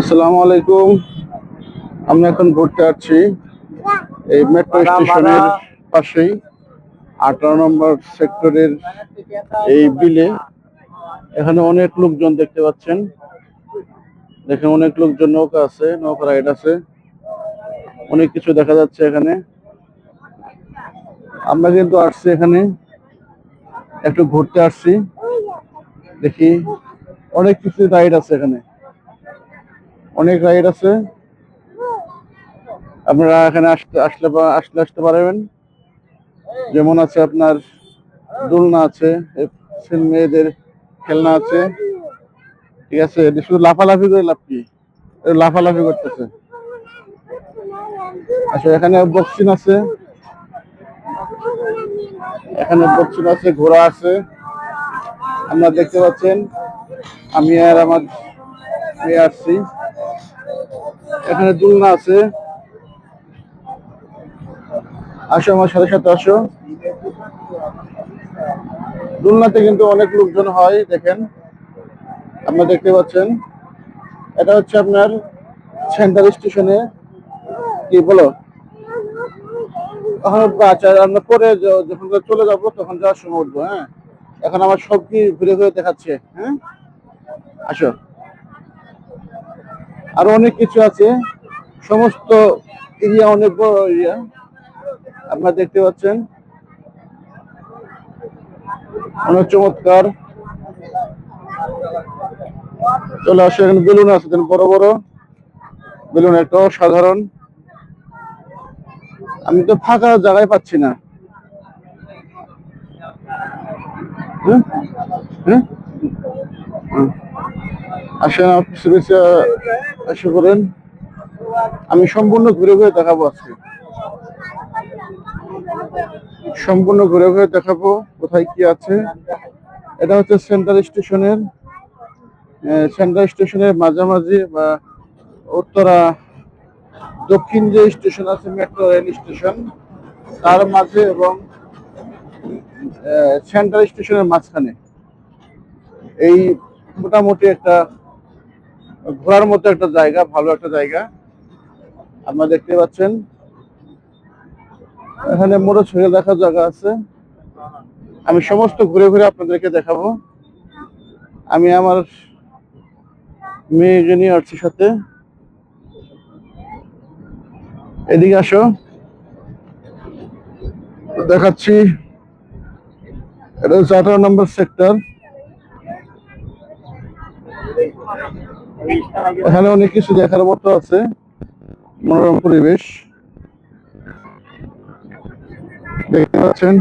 আসসালামু আলাইকুম। আমরা এখন ঘুরতে আসছি এই মেট্রো স্টেশনের পাশেই 18 নম্বর সেক্টরের এই বিলে। এখানে অনেক লোকজন দেখতে পাচ্ছেন। দেখেন অনেক লোকজন, নৌকা আছে, নৌকা রাইড আছে, অনেক কিছু দেখা যাচ্ছে এখানে। আমরা কিন্তু আসছি এখানে একটু ঘুরতে আসছি, দেখি অনেক কিছু রাইড আছে এখানে, অনেক রাইড আছে। আপনারা এখানে আসতে পারবেন। যেমন আছে আপনার দোলনা আছে, মেয়েদের খেলনা আছে, ঠিক আছে। শুধু লাফালাফি করে লাভ কি, লাফালাফি করতেছে। আচ্ছা, এখানে বক্সিং আছে, ঘোড়া আছে, আপনারা দেখতে পাচ্ছেন। আমি আর আমার মেয়ে আসছি, এখানে দোলনা আছে। আসো আমার সাথে সাথে আসো। দোলনাতে কিন্তু অনেক লোকজন হয়, দেখেন, আপনারা দেখতে পাচ্ছেন। এটা হচ্ছে আপনার সেন্ট্রাল স্টেশনে। কি বলো? আচ্ছা, আমরা পরে যখন চলে যাবো তখন যাওয়ার সময় উঠবো। হ্যাঁ, এখন আমার সব কি ঘুরে ঘুরে দেখাচ্ছে। হ্যাঁ, আসো। আরো অনেক কিছু আছে, সমস্ত এরিয়া অনেক বড় এরিয়া, আপনারা দেখতে পাচ্ছেন, অনেক চমৎকার। চলে আসো, এখানে বেলুন আছে, বড় বড় বেলুন, একটা অসাধারণ। আমি তো ফাঁকা জায়গায় পাচ্ছি না। হ্যাঁ, হ্যাঁ, আসেন, এসে করেন। আমি সম্পূর্ণ ঘুরে ঘুরে দেখাবো আজকে, সম্পূর্ণ ঘুরে ঘুরে দেখাবো কোথায় কি আছে। এটা হচ্ছে সেন্ট্রাল স্টেশনের মাঝামাঝি বা উত্তরা দক্ষিণ যে স্টেশন আছে, মেট্রো রেল স্টেশন, তার মাঝে এবং সেন্ট্রাল স্টেশনের মাঝখানে এই মোটামুটি একটা ঘোরার মতো একটা জায়গা, ভালো একটা জায়গা। আপনারা দেখতে পাচ্ছেন এখানে মোটরসাইকেল দেখার জায়গা আছে। আমি সমস্ত ঘুরে ঘুরে আপনাদেরকে দেখাবো। আমি আমার মেয়েকে নিয়ে আসছি সাথে। এদিকে আসো, দেখাচ্ছি। এটা হচ্ছে 18 নম্বর সেক্টর। এখানে অনেক কিছু দেখার মতো আছে, মনোরম পরিবেশ দেখতে পাচ্ছেন।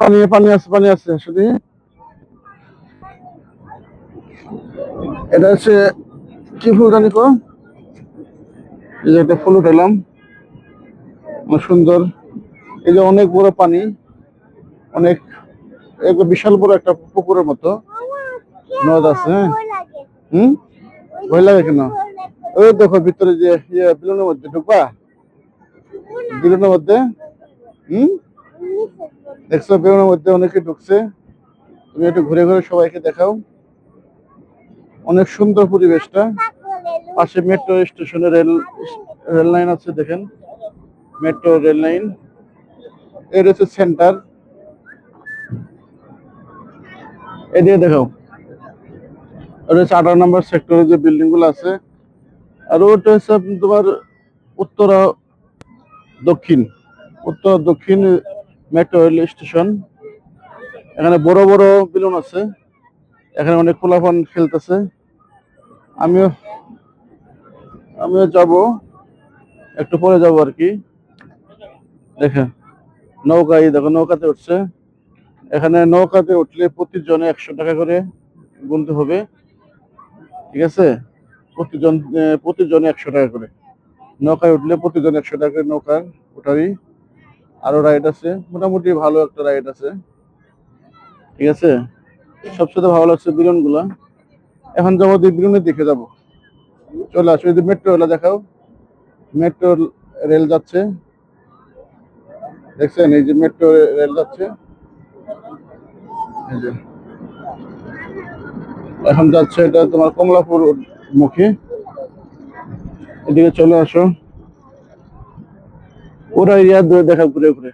পানি পানি আছে, পানি আছে শুধু। এটা হচ্ছে কি ফুল জানি কো, এই যে একটা ফুল উঠালাম, অনেক সুন্দর। এই যে অনেক বড় পানি, অনেক বিশাল বড় একটা পুকুরের মতো নদ আছে। হম, ভয় লাগে কেন? ওই দেখো ভিতরে যে বিলনের মধ্যে ঢুকবা, বিলনের মধ্যে। হম, দেখছো বিলনের মধ্যে অনেকে ঢুকছে। তুমি একটু ঘুরে ঘুরে সবাইকে দেখাও। অনেক সুন্দর পরিবেশটা। পাশে মেট্রো স্টেশনের রেল লাইন আছে, দেখেন, মেট্রো রেল লাইন। এর হচ্ছে সেন্টার, এদিকে দেখাও। ওটা হচ্ছে 18 নম্বর সেক্টরে যে বিল্ডিং গুলো আছে। আর ওটা হচ্ছে তোমার উত্তরা দক্ষিণ, উত্তর দক্ষিণ মেট্রো রেল স্টেশন। এখানে বড় বড় বেলুন আছে, এখানে অনেক পোলাপান খেলতেছে। আমিও আমিও যাব, একটু পরে যাব আর কি। দেখেন নৌকা, এই দেখো নৌকাতে উঠছে। এখানে নৌকাতে উঠলে প্রতিজনে 100 টাকা করে গুনতে হবে, ঠিক আছে। প্রতিজনে 100 টাকা করে। নৌকায় উঠলে প্রতিজন 100 টাকা করে নৌকার ওঠারই। আরো রাইড আছে, মোটামুটি ভালো একটা রাইড আছে, ঠিক আছে। সবচেয়ে ভালো লাগছে বিলন গুলা। এখন যাবো বিলনের দিকে যাবো। চলে আসো, যদি মেট্রো রেল দেখাও। মেট্রো রেল যাচ্ছে, দেখছেন, এই যে মেট্রো রেল যাচ্ছে, এই যে এখন যাচ্ছে এটা তোমার কমলাপুর মুখে। এদিকে চলে আসো, পুরো এরিয়া দেখা ঘুরে ঘুরে।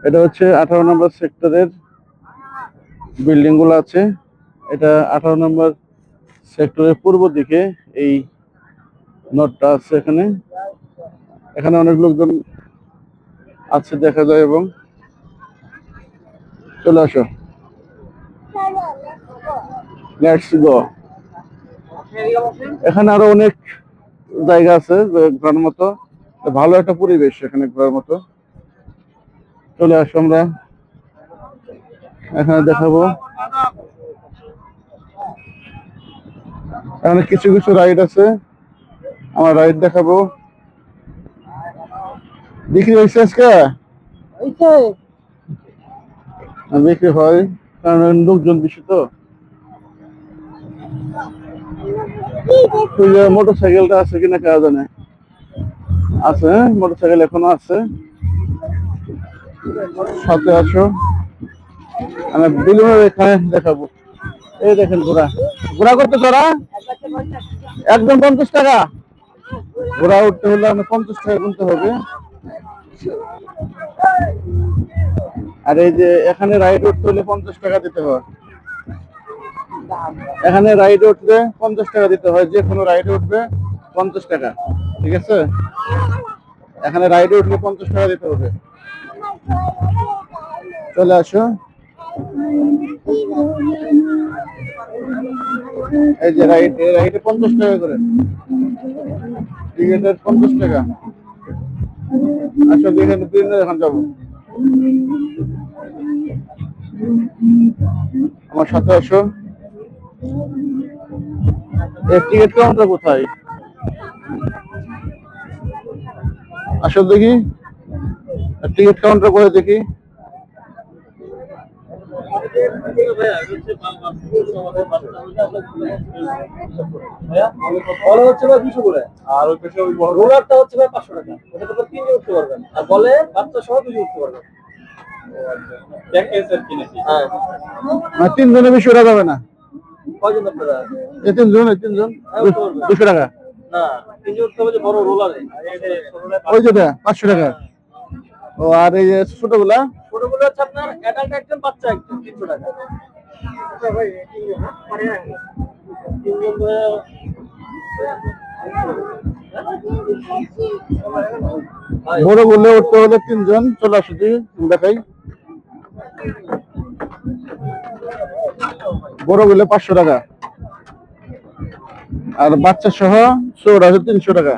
এটা হচ্ছে 18 নম্বর সেক্টরের বিল্ডিং গুলো আছে। এটা 18 নম্বর সেক্টরের পূর্ব দিকে এই নটটা আছে। এখানে এখানে অনেক লোকজন আছে দেখা যায়। এবং চলে আসো, লেটস গো। এখানে আরো অনেক জায়গা আছে ঘোরার মতো, ভালো একটা পরিবেশ এখানে ঘোরার মতো। চলে আসো, আমরা এখানে দেখাবো। এখানে কিছু কিছু রাইড আছে, আমার রাইড দেখাবো। বিক্রি হয়েছে আজকে? বিক্রি হয়, কারণ লোকজন বেশি তো। মোটর সাইকেলটা আছে কিনা কেউ জানে। আছে, মোটর সাইকেল এখনো আছে। সাথে আসো, আমি বিলুনের এখানে দেখাবো। এই দেখেন ঘোড়া, ঘোড়া করতে ঘোড়া একদম 50 টাকা। ঘোড়া উঠতে হলে আমি 50 টাকা কিনতে হবে। আর এই যে এখানে রাইড উঠতে হলে 50 টাকা দিতে হয়। এখানে রাইড উঠলে 50 টাকা দিতে হয়, যে কোনো রাইডে উঠবে 50 টাকা। ঠিক আছে, এখানে রাইডে উঠলে 50 টাকা দিতে হবে। চলে আসো, এই যে রাইডে 50 টাকা করে, টিকিটের 50 টাকা। আসো, এখানে এখন যাবো, আমার সাথে আসো। টিকিট কাউন্টার কোথায়? আসো দেখি, টিকিট কাউন্টার কোথায় দেখি। হচ্ছে 200 করে, আর ওই পেছনে রোলারটা হচ্ছে 500 টাকা। ওটা তো 3 জন উঠতে পারবেন, আর বলে বাচ্চা সহ 2 জন উঠতে পারবেন। হ্যাঁ, 3 জনের বেশি ওরা যাবে না। কয়জন আপনারা? এই 3 জন, 200 টাকা। না, 3 জন উঠতে হবে, বড় রোলারে ওই যেটা 500 টাকা। ও, আর এই যে ছোটগুলা হচ্ছে আপনার অ্যাডাল্ট একজন, বাচ্চা একজন, 300 টাকা। বড় বললে উঠতে হলে 3 জন। চলে আসো, দেখাই। বড় বললে 500 টাকা, আর বাচ্চা সহ চৌড়া 300 টাকা।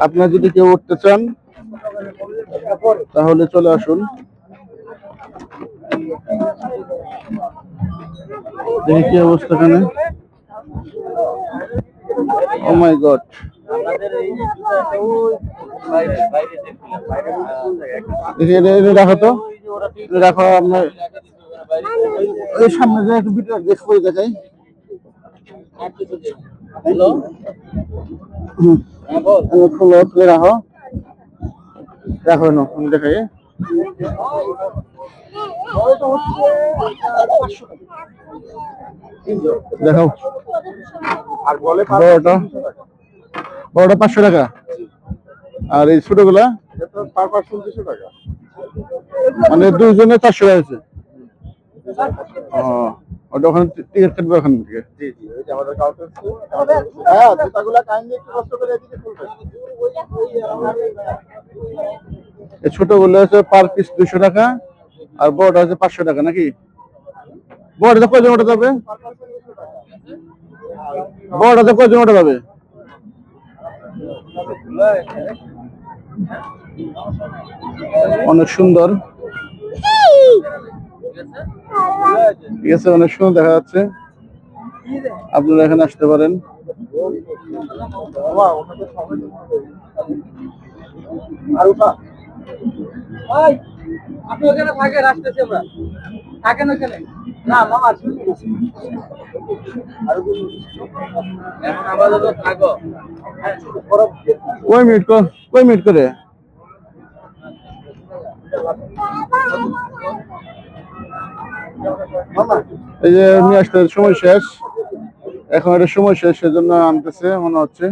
আপনার যদি কেউ উঠতে চান তাহলে চলে আসুন। দেখি কি অবস্থা এখানে। ও মাই গড, রাখো তো, রাখো। আপনার ওই সামনে যে একটু ভিডিও বেশ করে দেখাই। রাখো, রাখো না, দেখাই। দেখাও। আর বলে বড়টা 500 টাকা, আর এই ছোটগুলা পার পার্সন 200 টাকা, মানে 2 জনে 400 টাকা আছে। ওটা ওখানে টিকিট কাটবে ওখান থেকে। জি জি, ওই যে আমাদের কাউন্টার। হ্যাঁ, জুতাগুলা কাইন্ডলি একটু কষ্ট করে এদিকে খুলবেন। এই ছোটগুলো আছে পার পিস 200 টাকা, আর বড়টা আছে 500 টাকা। নাকি বড়টা কয়জন ওটা যাবে? বড়টাতে কয়জন ওটা যাবে? অনেক সুন্দর, ঠিক আছে, অনেক সুন্দর দেখা যাচ্ছে। আপনারা এখানে আসতে পারেন। আপনি ওখানে থাকেন, আসতেছি আমরা। থাকেন ওখানে। না মামা, এখন আপাতত থাকো। কয় মিনিট করে? এই যে নিয়ে আসতে সময় শেষ, এখন এটা সময় শেষ, সেজন্য আনতেছে মনে হচ্ছে।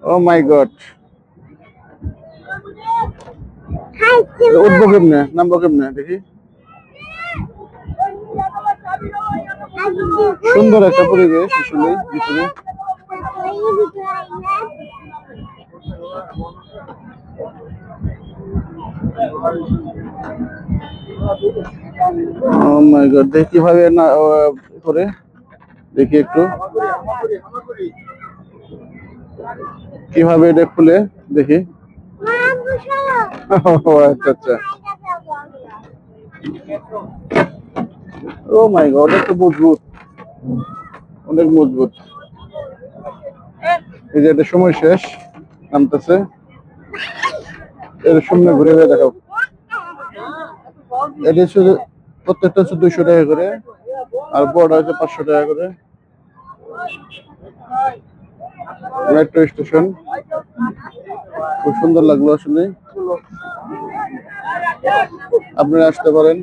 ও মাই গড, উঠবো কেমনে, নামবো কেমনে দেখি। সুন্দর একটা পরিবেশ আসলে ভিতরে। ও মাই গড, দেখি কিভাবে না করে, দেখি একটু কিভাবে এটা খুলে দেখি। ও আচ্ছা আচ্ছা, ও মাই গড, অনেক মজবুত, অনেক মজবুত। এই যে এটা সময় শেষ, নামতেছে। এর সামনে ঘুরে ঘুরে দেখাও। এটা শুধু প্রত্যেকটা হচ্ছে 200 টাকা করে, আর বড় হচ্ছে 500 টাকা করে। মেট্রো স্টেশন খুব সুন্দর লাগলো আসলে, আপনারা আসতে পারেন।